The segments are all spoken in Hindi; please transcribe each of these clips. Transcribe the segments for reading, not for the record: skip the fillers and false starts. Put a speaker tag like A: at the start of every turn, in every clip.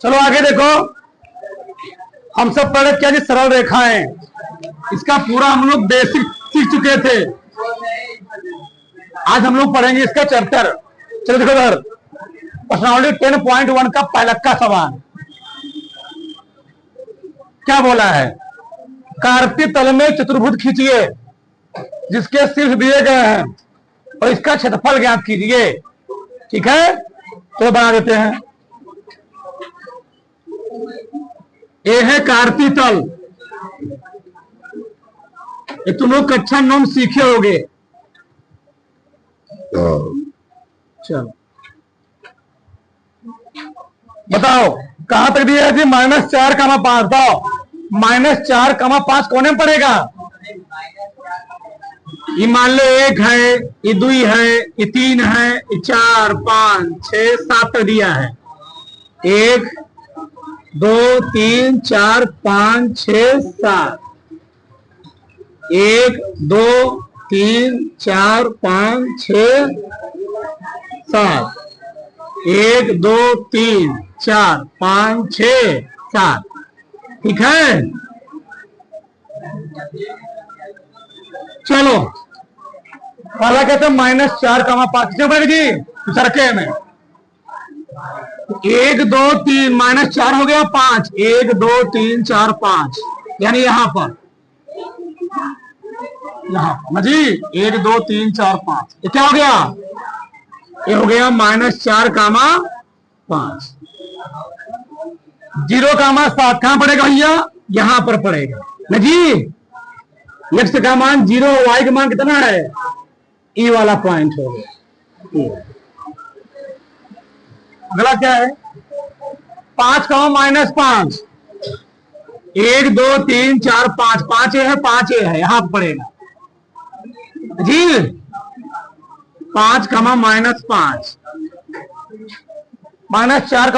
A: चलो आगे देखो, हम सब पढ़े क्या जी, सरल रेखाएं। इसका पूरा हम लोग बेसिक सीख चुके थे। आज हम लोग पढ़ेंगे इसका चैप्टर। चलो देखो इधर, प्रश्नावली 10.1 का पहला का सवाल क्या बोला है? कार्तीय तल में चतुर्भुज खींचिए जिसके शीर्ष दिए गए हैं और इसका क्षेत्रफल ज्ञात कीजिए। ठीक है, तो बना देते हैं। ये है कार्तीय तल। ये तुम लोग कक्षा 9 सीखे होगे। चलो बताओ कहां तक दिया है जी? -4, 5 बताओ -4, 5 कोने में पड़ेगा? ये मान लो 1 है, ये 2 है, ये 3 है, ये 4, 5, 6, 7 तक दिया है। 1 2 3 4 5 6 7। 1 2 3 4 5 6 7। 1 2 3 4 5 6 7। ठीक है, चलो पहला कहते हैं -4, 5 कितने पड़ेगा जी? सरके में 1 2 3 -4 हो गया 5। 1 2 3 4 5, यानी यहां पर ना जी 1 2 3 4 5। ये क्या हो गया? ये हो गया -4, 5। 0, 7 कहां पड़ेगा भैया? यहां पर पड़ेगा ना जी। x का मान 0, y का मान कितना है? ई वाला पॉइंट हो गया। अगला क्या है? 5, -5। 1 2 3 4 5, 5 है, 5 है, यहां पड़ेगा जी। 5, -5। -4,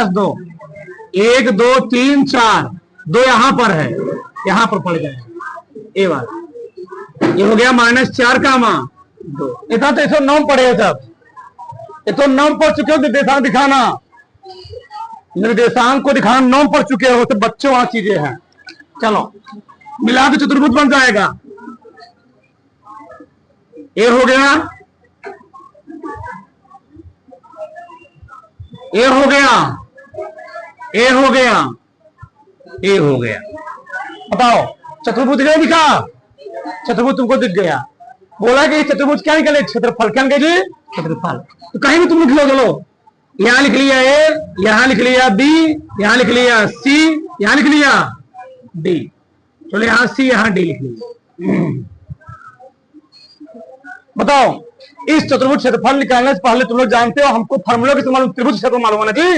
A: -2। 1 2 3 4, 2 यहां पर है, यहां पर पड़ जाएगा ए वाला। ये हो गया -4, 2। इतना तो 109 पड़ेगा। सब ये तो 9 पढ़ चुके हो। निर्देशांक दिखाना, निर्देशांक को दिखाना 9 पढ़ चुके हो, तो बच्चों वहां चीजें हैं। चलो मिला तो चतुर्भुज बन जाएगा। ए हो गया, ए हो गया, ए हो गया, ए हो गया। बताओ चतुर्भुज नहीं दिखा? चतुर्भुज तुमको दिख गया। बोला कि चतुर्भुज क्या निकले? क्षेत्रफल। क्या निकले जी? क्षेत्रफल। तो कहीं भी तुम लिख लो। चलो यहां लिख लिया ए, यहां लिख लिया बी, यहां लिख लिया सी, यहां लिख लिया डी। चलो यहां सी, यहां डी लिख लिया। बताओ इस चतुर्भुज क्षेत्रफल निकालने से पहले तुम लोग जानते हो हमको फार्मूला किस मालूम? त्रिभुज क्षेत्र मालूम है ना जी।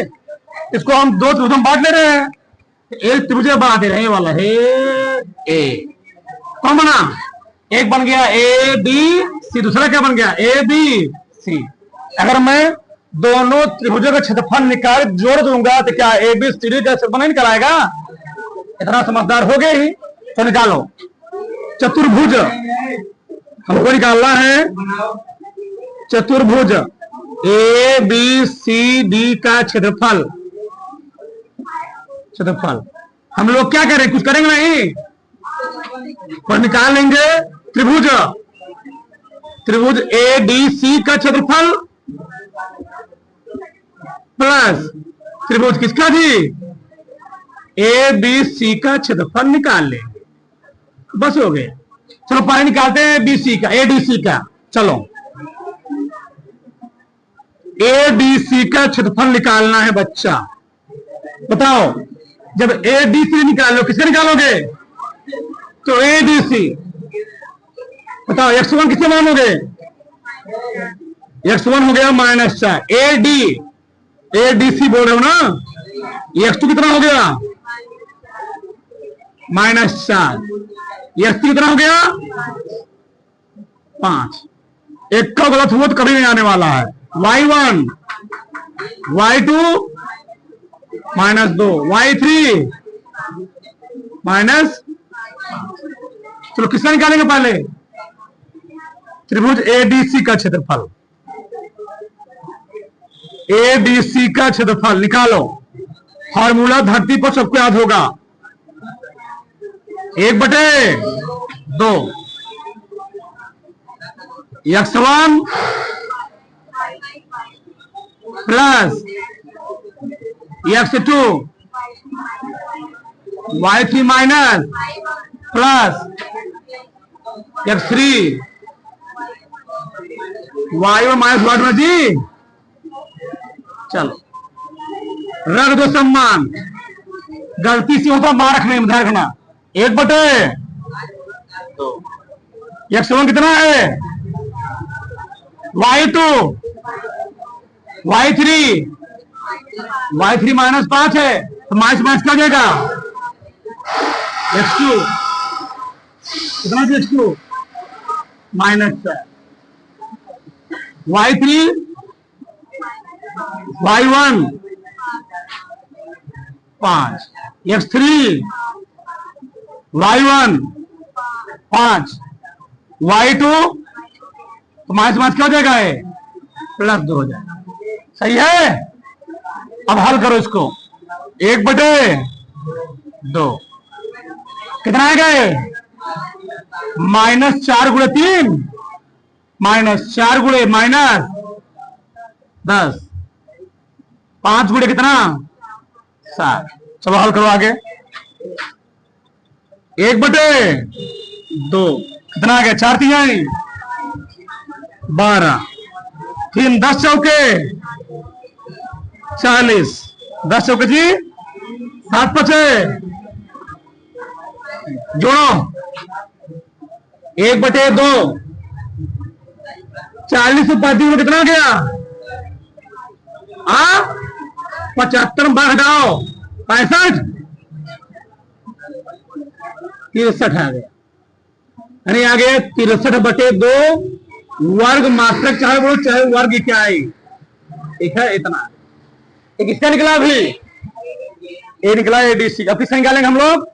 A: इसको हम 2 त्रिभुज बांट ले रहे हैं। एक त्रिभुज बना दे रहे हैं, वाला है ए। कौन बना? एक बन गया ए बी सी, दूसरा क्या बन गया? A B C. अगर मैं दोनों त्रिभुजों का क्षेत्रफल निकाल जोड़ दूंगा तो क्या ए बी सी डी का क्षेत्रफल नहीं निकल आएगा? इतना समझदार हो गए ही तो निकालो। चतुर्भुज हमको निकालना है। चतुर्भुज ए बी सी डी का क्षेत्रफल। क्षेत्रफल हम लोग क्या करें? कुछ करेंगे नहीं, पर निकाल लेंगे। त्रिभुज, त्रिभुज ए डी सी का क्षेत्रफल प्लस त्रिभुज किसका जी? ए बी सी का क्षेत्रफल निकाल लेंगे, बस हो गया। चलो पहले निकालते हैं बी सी का, ए डी सी का। चलो ए डी सी का क्षेत्रफल निकालना है बच्चा। बताओ जब ए डी सी निकालो, किसका निकालोगे? तो ए डी सी। बताओ x1 किससे मानोगे? x1 हो गया -4। ए डी सी बोल रहे हो ना। x2 कितना हो गया? -4। x3 कितना हो गया? 5। एक का गलत हुआ तो कभी नहीं आने वाला है। y1, y2 -2, y3 minus. चलो किसका निकालेंगे पहले? त्रिभुज एडीसी का क्षेत्रफल। एबीसी का क्षेत्रफल निकालो। फॉर्मूला धरती पर सबको याद होगा, 1/2 x1 plus x2 y3 minus plus x3 y1 minus y2 जी। चलो रख दो सम्मान, गलती से होता मार रखने में ध्यान रखना। 1/2 x1 कितना है, y2 y3 माइनस 5 है तो माइनस माइनस क्या जाएगा, x2 कितना जी, x2 minus y3 y1 5 x3 y1 5 y2 तो माइनस माइनस क्या हो जाएगा, है +2 हो जाएगा। सही है। अब हल करो इसको, 1/2 कितना आएगा, -4 × 3 -4 × -10 5 × कितना 7। चलो हल करो आगे। 1/2 कितना आ गया, 4 तिहाई 12, 3 10 चौके 40, 10 चौके जी 7 5 जोड़ो, 1/2 40 से 35 में कितना गया, 75 में हटाओ 65 63 आ गया, यानी आ गया 63/2 वर्ग मात्रक, चाहे बोलो चाहे वर्ग क्या है, ठीक है इतना। एक इसका निकला अभी, ए निकला एबीसी। अब किसका निकालेंगे हम लोग,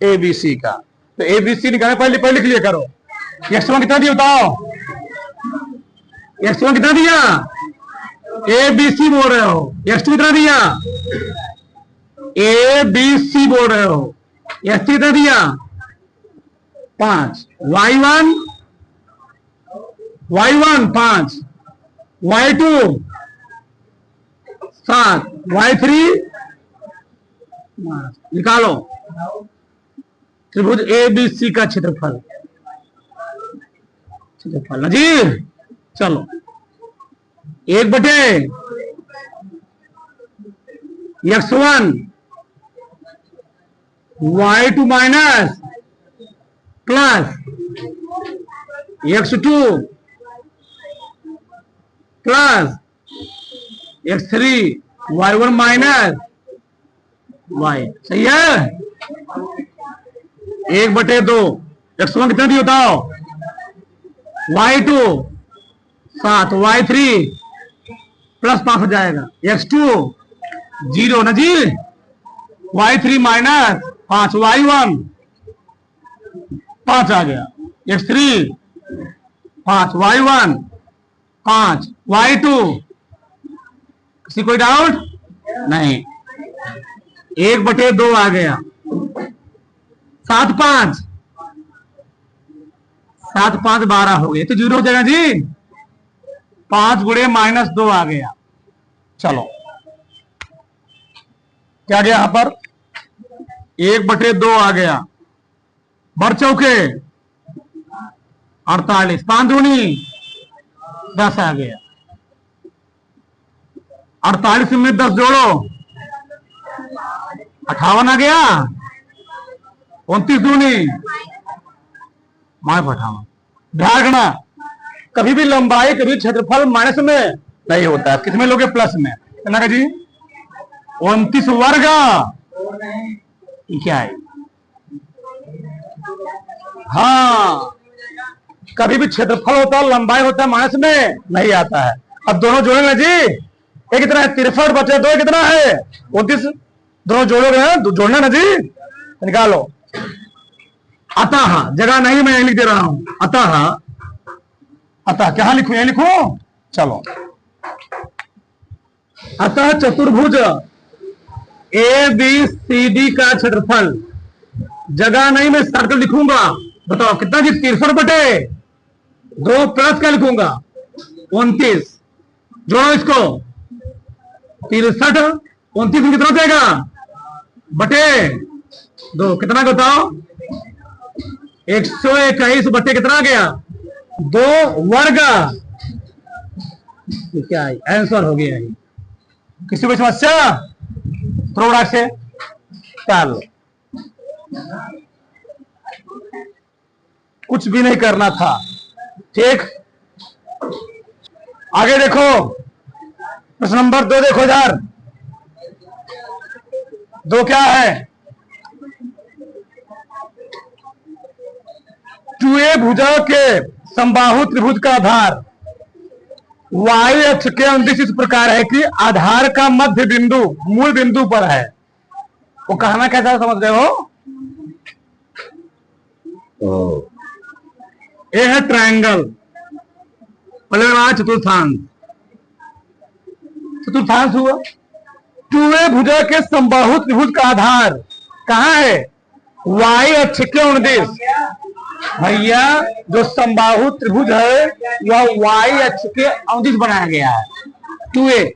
A: एबीसी का। तो एबीसी निकालने पहले लिख लिया करो। x1 कितना दिया बताओ, x1 कितना दिया, एबीसी बोल रहे हो। x2 कितना दिया, एबीसी बोल रहे हो। x3 कितना दिया 5, y1 5, y2 7, y3 निकालो त्रिभुज एबीसी का क्षेत्रफल ना जी। चलो 1/x1 y2 minus plus x2 plus x3 y1 minus y। सही है। 1/2 x1 कितना दिया बताओ, y2 7, y3 +5 हो जाएगा, x2 0 ना जी, y3 माइनस 5, y1 5 आ गया, x3 5, y1 5, y2 किसी कोई डाउट नहीं, 1/2 आ गया, 7 5 12 हो गए तो 0 हो जाएगा जी, 5 × -2 आ गया। चलो क्या गया यहां पर, 1/2 आ गया, बढ़ चौके 48, 5 दूनी 10 आ गया, 48 में 10 जोड़ो 58 आ गया, 29 दूनी -58। ध्यान रखना कभी भी लंबाई कभी क्षेत्रफल माइनस में नहीं होता है, किसमें लोगे प्लस में, कितना का जी 29 वर्ग क्या है। हाँ कभी भी क्षेत्रफल होता है लंबाई होता है माइनस में नहीं आता है। अब दोनों जोड़ेंगे जी, एक कितना है 63 बचे 2 कितना है 29, दोनों जोड़ोगे जोड़ना ना जी, निकालो। अतः जगह नहीं मैं लिख दे रहा हूं, अतः क्या लिखूं, यही लिखूं। चलो अतः चतुर्भुज ए बी सी डी का क्षेत्रफल, जगह नहीं मैं सर्कल लिखूंगा, बताओ कितना जी, 63/2 प्लस क्या लिखूंगा 29, जोड़ो इसको 63, 29 में कितना देगा बटे 2, कितना बताओ 121 बटे कितना गया 2 वर्ग, क्या आंसर हो गया। किसी को समस्या थोड़ा से चलो, कुछ भी नहीं करना था, ठीक। आगे देखो प्रश्न नंबर 2 देखो यार, 2 क्या है, 2a भुजा के समबाहु त्रिभुज का आधार वायु अक्ष के अनुदिश इस प्रकार है कि आधार का मध्य बिंदु मूल बिंदु पर है। वो कहना कैसा समझ रहे हो, ये है ट्रायंगल, चतुर्थांश, चतुर्थांश हुआ। 2a भुजा के समबाहु त्रिभुज का आधार कहाँ है, वायु अक्ष के अनुदिश। भैया जो समबाहु त्रिभुज है वह वायु अक्ष के अनुदिश बनाया गया है। 2a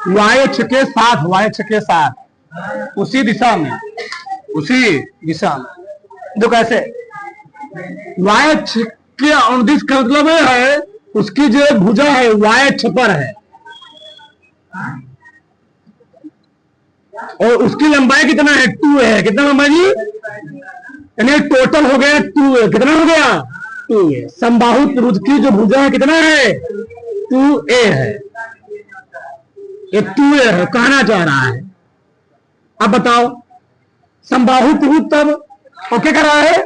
A: वायु अक्ष के साथ, वायु अक्ष के साथ उसी दिशा में, उसी दिशा में। जो कैसे वायु अक्ष के अनुदिश का मतलब है उसकी जो भुजा है वायु अक्ष पर है और उसकी लंबाई कितना है 2a है। कितना लंबाई जी, यानी टोटल हो गया 2a, कितना हो गया 2a। समबाहु त्रिभुज की जो भुजा है कितना है 2a है, ये 2a है कहना चाह रहा है। अब बताओ समबाहु त्रिभुज तब और क्या कर रहा है,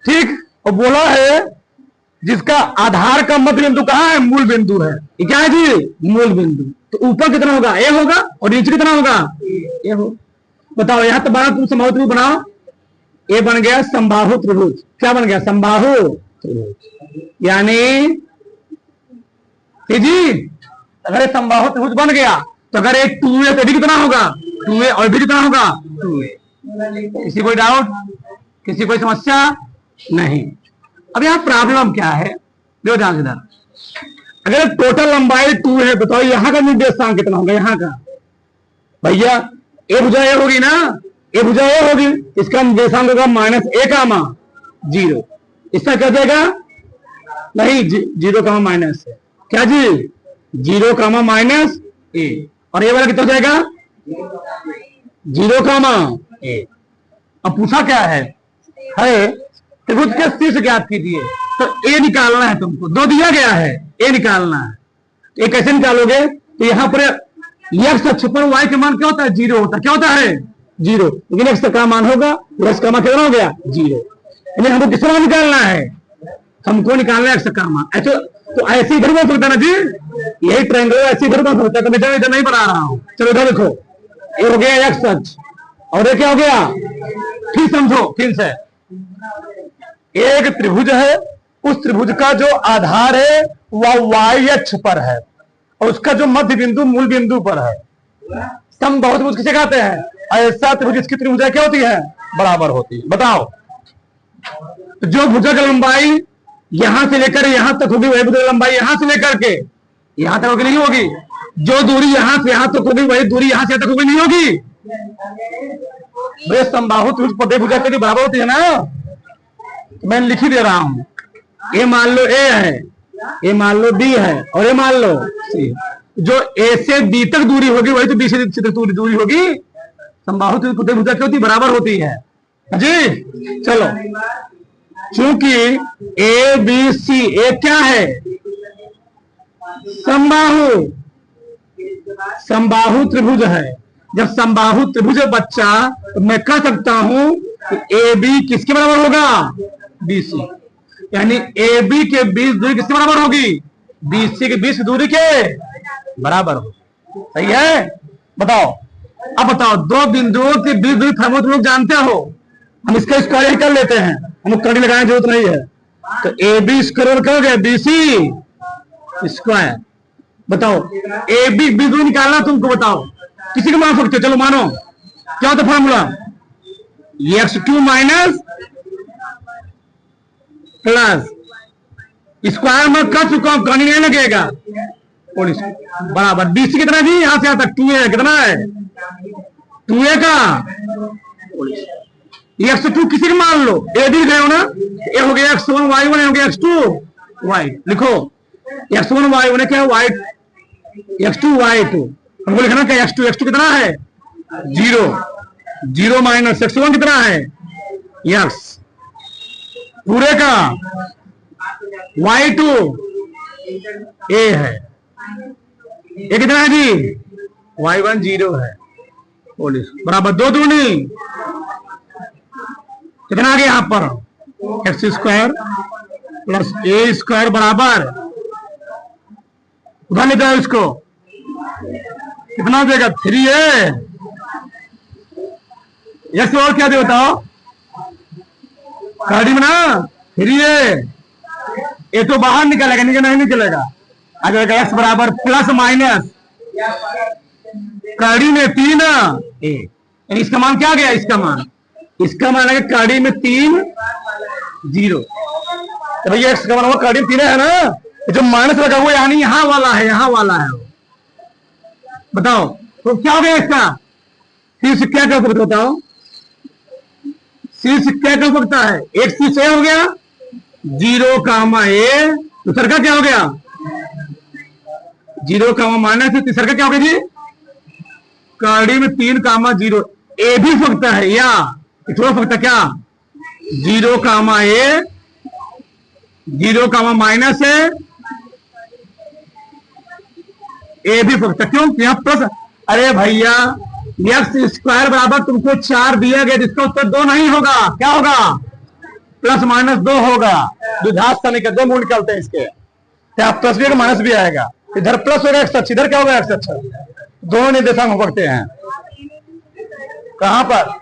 A: ठीक, और बोला है जिसका आधार का मध्य बिंदु कहाँ है, मूल बिंदु है। ये क्या है जी, मूल बिंदु। तो ऊपर कितना होगा a होगा और नीचे कितना होगा a हो। बताओ यहां तो बना, तुम समबाहु त्रिभुज बनाओ, ये बन गया समबाहु त्रिभुज। क्या बन गया, समबाहु त्रिभुज। यानी जी अगर समबाहु त्रिभुज बन गया तो अगर एक 2a तो भी कितना होगा 2a और भी कितना होगा 2a। किसी कोई डाउट, किसी कोई समस्या नहीं। अब यहाँ प्रॉब्लम क्या है, देखो ध्यान से इधर, अगर टोटल लंबाई 2 है बताओ यहाँ का निर्देशांक कितना होगा, यहाँ का भैया ए भुजा ए होगी ना, ए भुजा ए होगी, इसका निर्देशांक होगा -a कामा 0। इसका क्या जाएगा, नहीं 0 कामा माइनस है, क्या जी 0 कामा -a, और ये वाला कितना जाएगा 0 कामा a। अब पूछा क्या है त्रिभुज के शीर्ष ज्ञात कीजिए, तो a निकालना है तुमको, 2 दिया गया है, a निकालना है। a कैसे निकालोगे, तो यहाँ पर x अक्ष पर y के मान क्या होता है 0 होता है, क्या होता है 0, लेकिन x का मान होगा, x का मान कितना हो गया 0, यानी हमको किसका मान निकालना है, हमको निकालना है x का मान। अच्छा तो ऐसे इधर बन सकता है ना जी, यही ट्रायंगल ऐसे इधर बन सकता है, तो मैं इधर नहीं बना रहा हूं। चलो इधर देखो, ये हो गया x अक्ष और ये क्या हो गया, ठीक समझो फिर से, एक त्रिभुज है, उस त्रिभुज का जो आधार है वह वाई अक्ष पर है और उसका जो मध्य बिंदु मूल बिंदु पर है। समबाहु त्रिभुज किसे कहते हैं, ऐसा त्रिभुज जिसकी त्रिभुजा क्या होती है बराबर होती है। बताओ जो भुजा की लंबाई यहां से लेकर यहां तक होगी वही भुजा की लंबाई यहां से लेकर के यहां तक होगी नहीं होगी, जो दूरी यहां से यहां तक होगी वही दूरी यहां से तक होगी नहीं होगी। भाई समबाहु त्रिभुज पदे भुजा के लिए बराबर होती है ना, मैं लिख ही दे रहा हूं। ये मान लो a है, ये मान लो b है और ये मान लो c। जो a से b तक दूरी होगी वही तो b से c तक दूरी होगी। समबाहु त्रिभुज भुजा क्या होती है बराबर होती है जी। चलो चूंकि a b c a क्या है समबाहु, समबाहु त्रिभुज है। जब समबाहु त्रिभुज बच्चा तो मैं कह सकता हूं कि ए बी किसके बराबर होगा BC, यानी ए बी के बीच दूरी किसके बराबर होगी BC के बीच दूरी के बराबर होगी। सही है, बताओ। अब बताओ दो बिंदुओं के बीच दूरी थर्मो तुम लोग जानते हो, हम इसका स्क्वायर कर लेते हैं, हम कड़ी लगाने की जरूरत नहीं है। तो ए बी स्क्वायर क्या हो गया BC स्क्वायर, बताओ ए बी बिंदु निकालना तुमको, बताओ किसी को मान सकते हो? चलो मानो, क्या होता formula? x2 minus plus square में कर चुका हूं, कहीं नहीं लगेगा, बराबर BC कितना जी? यहां से यहां तक 2a कितना है? 2a का x2 किसी को मान लो, ए भी गए हो ना, ए हो गया x1 y1, हो गया x2 y। लिखो x1 y1 क्या है? y x2 y2। हमको लिखना क्या? x2 कितना है? 0 0 माइनस x1 कितना है? x पूरे का y2 a है, ये कितना है जी? y1 0 है, बराबर 2 दूनी कितना आ गया यहां पर? एक्स स्क्वायर प्लस ए स्क्वायर बराबर, उधर ले जाओ इसको, कितना देगा? 3a। एक्स और क्या दे बताओ? कड़ी में ना 3a, ये तो बाहर निकलेगा, नहीं निकलेगा। अगर एक्स बराबर प्लस माइनस कड़ी में 3a, इसका मान क्या गया? इसका मान है कड़ी में 3 0। तो भैया एक्स का मान वो कड़ी में 3 है ना, जो माइनस लगा हुआ यानी यहां वाला है, यहां वाला है। बताओ तो क्या हो गया इसका? सी से क्या कर सकते बताओ? सी से क्या कर सकता है? एक सी से हो गया 0 कामा ए, दूसरा का क्या हो गया? 0 कामा माइनस, तीसरा का क्या हो गया जी? कड़ी में 3 कामा 0। ए भी सकता है या थोड़ा सकता क्या? 0 कामा ए, 0 कामा माइनस है, ए भी सकता, क्यों? यहां प्लस। अरे भैया एक्स स्क्वायर बराबर तुमको 4 दिया गया, जिसका उत्तर 2 नहीं होगा, क्या होगा? प्लस माइनस 2 होगा। द्विघात समीकरण के 2 मूल निकलते हैं इसके, क्या प्लस भी माइनस भी आएगा। इधर प्लस होगा एक्स, इधर क्या होगा? एक्स अच्छा, दोनों निर्देशांक हो सकते हैं। कहां पर?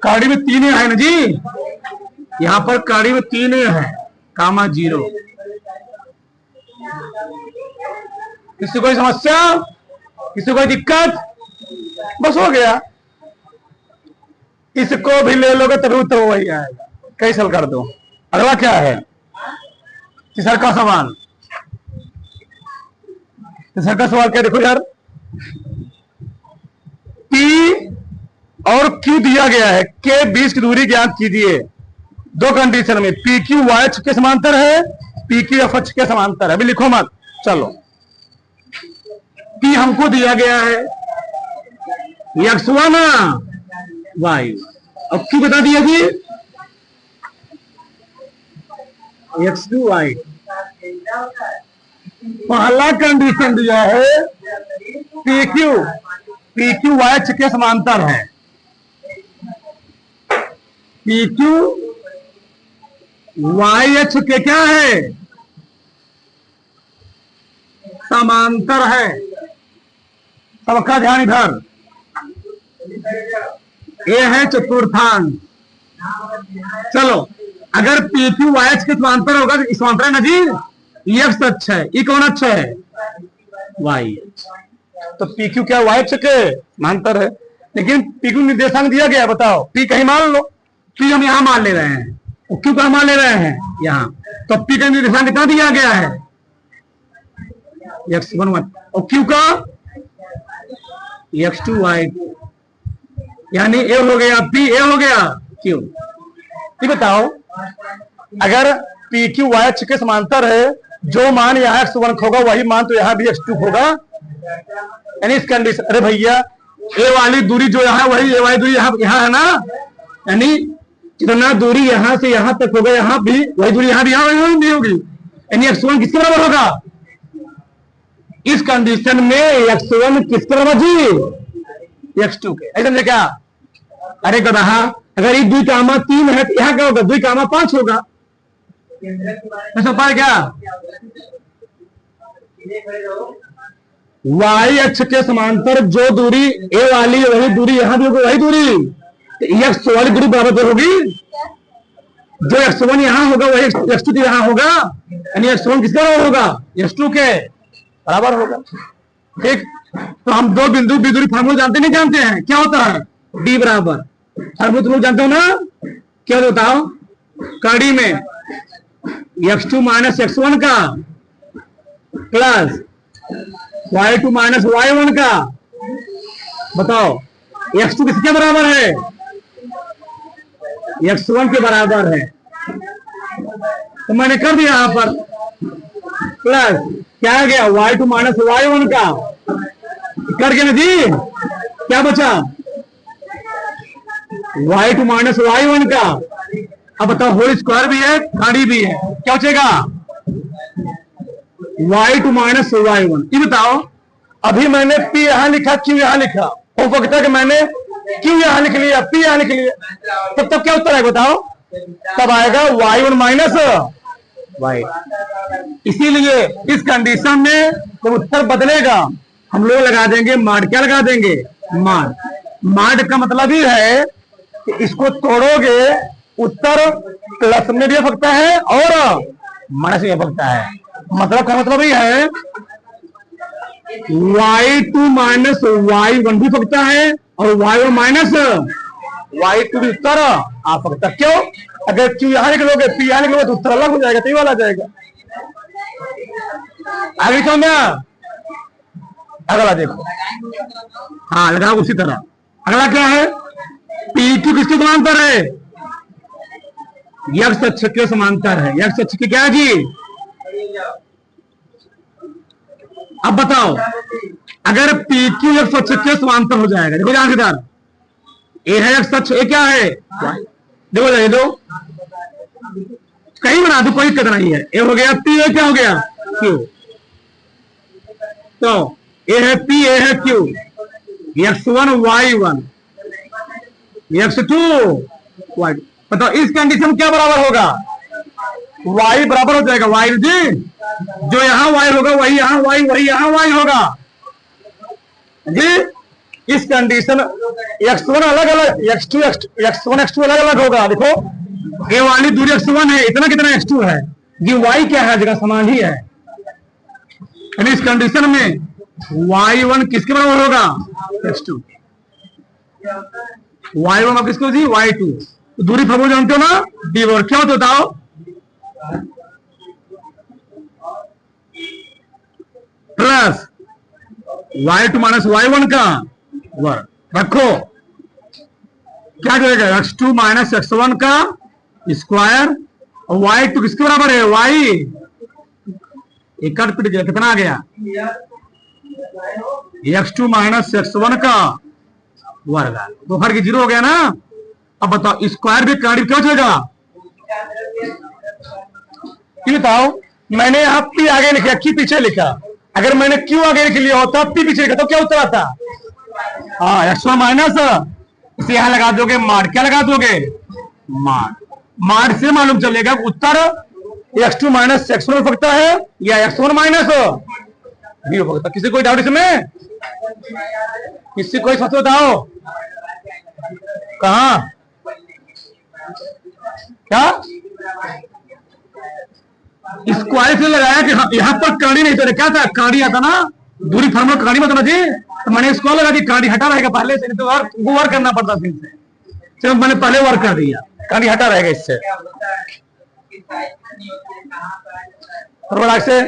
A: कड़ी में 3 है ना जी, यहां पर कड़ी में 3 है कामा 0। किसी कोई समस्या, किसी कोई दिक्कत? बस हो गया, इसको भी ले लोगे तभी उत्तर वही आएगा। कैसे हल कर दो? अगला क्या है? तीसरा का सवाल, तीसरा का सवाल क्या? देखो यार, P और Q दिया गया है, के बीच की दूरी ज्ञात कीजिए। 2 कंडीशन में, PQ y अक्ष के समांतर है, PQ f अक्ष के समांतर है। अभी लिखो मत, चलो P हमको दिया गया है x1 y, अब Q बता दिया जी x2 y। पहला कंडीशन दिया है PQ y अक्ष के समांतर है, PQ y अक्ष के क्या है? समांतर है। सबका ध्यान इधर, ये है चतुर्थांश। चलो अगर PQ y अक्ष के समांतर होगा तो समांतर है ना जी, ये अक्ष अच्छा है, ये कौन अच्छा है? y। तो PQ क्या y अक्ष के समांतर है, लेकिन PQ निर्देशांक दिया गया, बताओ P कहीं मान लो, P हम यहां मान ले रहे हैं, और Q कहां मान ले रहे हैं? यहां। तो P का निर्देशांक कितना दिया गया है? x1 y, और Q का x2 y2, यानी ए हो गया P, ए हो गया Q। ये बताओ अगर PQ y अक्ष के समांतर है, जो मान यहाँ x1 होगा वही मान तो यहाँ भी x2 होगा, यानी इस कंडीशन। अरे भैया ए वाली दूरी जो यहाँ वही ए वाली दूरी यहाँ है ना, यानी जितना दूरी यहाँ से यहाँ तक होगा यहाँ भी वही दूरी यहाँ भी नहीं होगी, यानी x1 किसके बराबर होगा? इस कंडीशन में x1 किसके बराबर जी? x2 के। ऐसा क्या? अरे गधा, अगर ये 2 कामा 3 है तो यहाँ क्या होगा? 2 कामा 5 होगा। ऐसा पाया क्या? y अक्ष के समांतर जो दूरी ए वाली वही दूरी यहाँ भी होगी, वही दूरी तो x वाली दूरी बराबर होगी, जो x1 यहाँ होगा वही x2 यहाँ होगा, यानी x1 किसका बराबर होगा? x2 के। बराबर होगा। ठीक, तो हम दो बिंदु द्विध्रुवी फार्मूला जानते नहीं जानते हैं? क्या होता है? डी बराबर फार्मूला तुम लोग जानते हो ना? क्या बताओ? कड़ी में x2 माइनस x1 का प्लस y2 माइनस y1 का, बताओ x2 किसके बराबर है? x1 के बराबर है। तो मैंने कर दिया यहां पर प्लस क्या आ गया? y2 माइनस y1 का कर गया ना जी? क्या बचा? y2 माइनस y1 का। अब बताओ होल स्क्वायर भी है, खाड़ी भी है, क्या बचेगा? y2 minus y1। ये बताओ, अभी मैंने p यहां लिखा, q यहां लिखा, हो सकता है कि मैंने q यहां लिख लिया, p यहां लिख लिया, तब क्या उत्तर आएगा बताओ? तब आएगा y1 माइनस y। इसीलिए इस कंडीशन में तो उत्तर बदलेगा, हम लोग लगा देंगे माड। क्या लगा देंगे? माड। माड का मतलब ही है कि इसको तोड़ोगे उत्तर प्लस में भी हो सकता है और माइनस में हो सकता है। मतलब का मतलब ही है y2 माइनस y1 भी सकता है और y1 माइनस y2 भी उत्तर आ सकता है। क्यों? अगर q यहां लिख लोगे, p यहां लिख लोगे तो उत्तर अलग हो जाएगा, तो ये वाला आ जाएगा। आगे क्यों ना? अगला देखो, हाँ लगाओ उसी तरह। अगला क्या है? PQ किसके समांतर है? x अक्ष के समांतर है। x अक्ष के क्या है जी? अब बताओ, अगर PQ x अक्ष के समांतर हो जाएगा, देखो ध्यान से इधर, ए है x अक्ष, ए क्या है? देखो जाइए दो, कहीं बना दो, कोई दिक्कत नहीं है। ए हो गया P, ए क्या हो गया? Q। तो ए है P, ए है Q, x1 y1 x2 y। बताओ इस कंडीशन क्या बराबर होगा? y बराबर हो जाएगा y जी, जो यहां y होगा वही यहां y, वही यहां y होगा जी। इस कंडीशन x1 अलग अलग, x2 x1 x2 अलग अलग होगा। देखो ये वाली दूरी x1 है, इतना कितना x2 है, ये y क्या है? जगह समान ही है। यानी इस कंडीशन में y1 किसके बराबर होगा? x2। y1 किसको जी? y2। तो दूरी फार्मूला जानते हो ना? डी बराबर क्या होता बताओ? प्लस y2 माइनस y1 का वर्ग। रखो क्या करेगा? x2 माइनस x1 का स्क्वायर और y2 किसके बराबर है? y। एक कट पिट गया, कितना आ गया? x2 माइनस x1 का वर्ग। तो हर की जीरो हो गया ना। अब बताओ स्क्वायर भी कार्ड क्या चलेगा? ये बताओ, मैंने यहाँ p आगे लिखा, q पीछे लिखा। अगर मैंने q आगे लिख लिया होता, p पीछे लिखा, तो क्या उत्तर आता? हाँ, x1 माइनस, इसे यहां लगा दोगे माड। क्या लगा दोगे? माड। माड से मालूम चलेगा उत्तर x2 माइनस x1 हो सकता है या x1 माइनस भी हो सकता है। किसी कोई डाउट इसमें? किसी कोई सच बताओ? कहा क्या स्क्वायर से लगाया कि यहाँ पर काड़ी नहीं, तो क्या था? काड़ी आता ना, दूरी फार्मूला काड़ी में था ना जी, तो मैंने इसको लगा दी, काड़ी हटा रहेगा पहले से, नहीं तो वर्क करना पड़ता फिर से। चलो मैंने पहले वर्क कर दिया, काड़ी हटा रहेगा इससे। से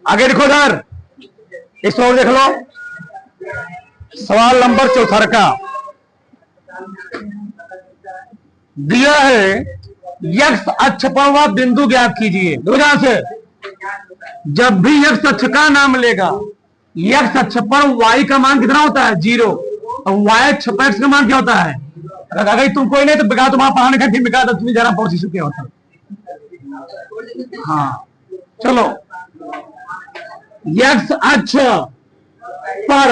A: आगे देखो इधर, इस और देख लो, सवाल नंबर 4 का दिया है x अक्ष पर वह बिंदु ज्ञात कीजिए। ध्यान से, जब भी x अक्ष का नाम लेगा, x अक्ष पर y का मान कितना होता है? 0। और y अक्ष पर x का मान क्या होता है? अगर तुम कोई नहीं तो बिका, तुम्हारा पढ़ाने का फिर बिका, तो तुम्हें जरा पहुंच चुके होता। हाँ चलो, x अक्ष पर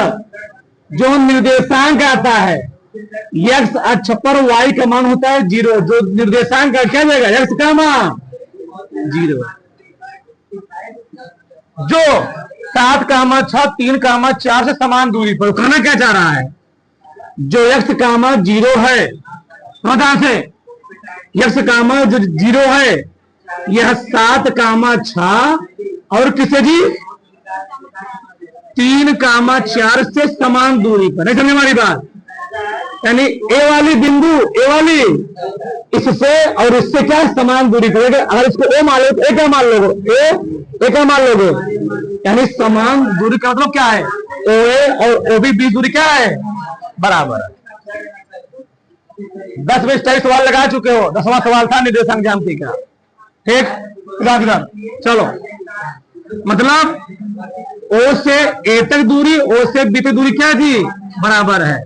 A: जो निर्देशांक आता है, x अक्ष पर y का मान होता है 0। जो निर्देशांक का क्या जाएगा? x का मान 0। जो 7, 6, 3, 4 से समान दूरी पर, कहना क्या चाह रहा है? जो x का मान 0 है, से x का मान जो 0 है, यह 7, 6 और किसे जी 3,4 से समान दूरी पर, नहीं समझे हमारी बात? यानी ए वाली बिंदु, ए वाली इससे और इससे क्या समान दूरी पर, अगर इसको ओ मान लो तो ए क्या मान लोगे, ए क्या मान लोगे, यानी समान दूरी का मतलब क्या है, ओ ए और ओ बी बीच दूरी क्या है, बराबर। 10 में 23 सवाल लगा चुके हो, 10वां सवाल था निर्देशांक ज्यामिति का, ठीक। इधर चलो, मतलब ओ से ए तक दूरी, ओ से बी तक दूरी क्या थी, बराबर है,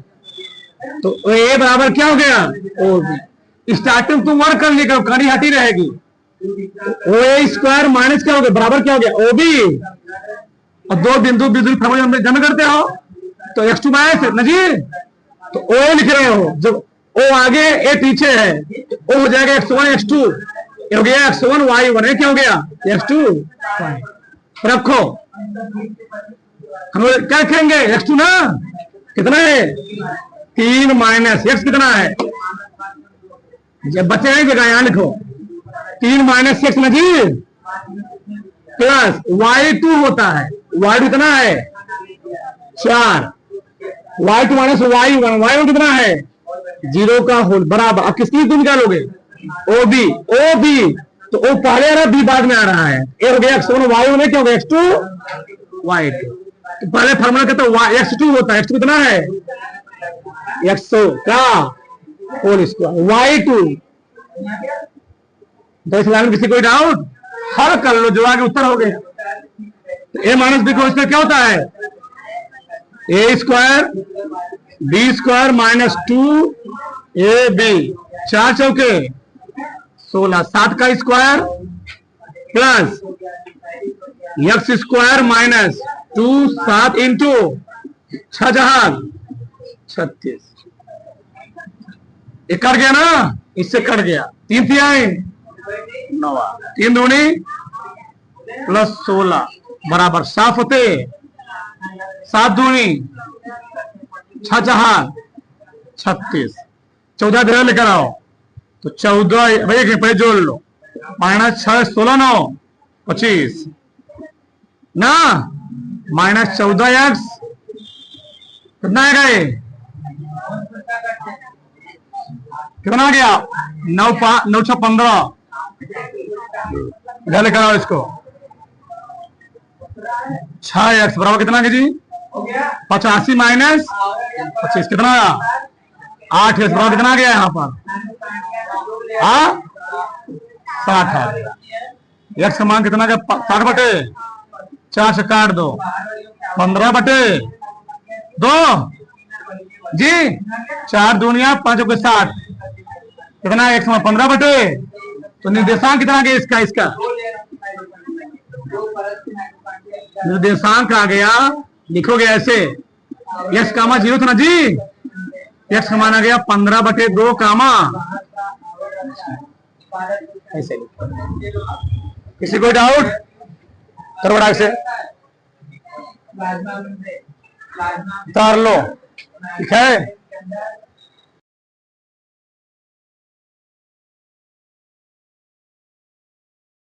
A: तो ए बराबर क्या हो गया, ओ बी। स्टार्टिंग तुम वर्क कर लेगा, कड़ी हटी रहेगी, ओ ए स्क्वायर माइनस क्या हो गया, बराबर क्या हो गया, ओ बी, और दो बिंदु बिंदु फॉर्मूला जमा करते हो तो x2 माइनस ना जी, तो ओ ए लिख रहे हो, जब ओ आगे ए पीछे है तो ओ हो जाएगा x1 x2, ये हो गया x1 y1, क्या हो गया x2 रखो, हम क्या रखेंगे x2 ना, कितना है 3 माइनस x कितना है, जब बचे हैं जगह यहां लिखो 3 माइनस x ना जी, प्लस y2 होता है, y2 कितना है 4, y2 माइनस y1, y1 कितना है 0 का होल, बराबर। अब किसकी तुम निकालोगे, ओ बी, ओ बी तो ओ पहले आ रहा है, बी बाद में आ रहा है, ए हो गया x1 y1 में क्या हो गया x2 y2, तो पहले फॉर्मूला कहता है x2 होता है, x2 कितना है x का होल स्क्वायर y2। तो इस लाइन में किसी कोई डाउट, हल कर लो, जो आगे उत्तर हो गया। तो ए माइनस बी को क्या होता है, A square B square minus 2 A B, 4 चौके 16, 7 का square plus X square minus 2, 7 into 6 जहां 36, ये कट गया ना, इससे कट गया, 3 थी आए 9, 3 दूनी प्लस 16 बराबर, साफ होते 7 दूनी 6 जहां 36, 14 इधर लेकर आओ, तो 14 भैया पहले जोड़ लो, माइनस 6 16 9 25 ना, माइनस 14x कितना आएगा, ये कितना आ गया 9 9 6 15, इधर लेकर आओ इसको, 6x बराबर कितना है जी 85 माइनस 25 कितना आया 8x बराबर कितना आ गया यहाँ पर 60 है, x का मान कितना गया 60 बटे 4 से काट दो 15 बटे 2 जी, 4 दूनिया 5 के 60 कितना है, 15 बटे, तो निर्देशांक कितना गया इसका, इसका निर्देशांक आ गया, लिखोगे ऐसे, x कामा 0 था ना जी, x का मान आ गया 15 बटे 2 कामा ऐसे। किसी को डाउट करवड़ा से उतार लो, ठीक है।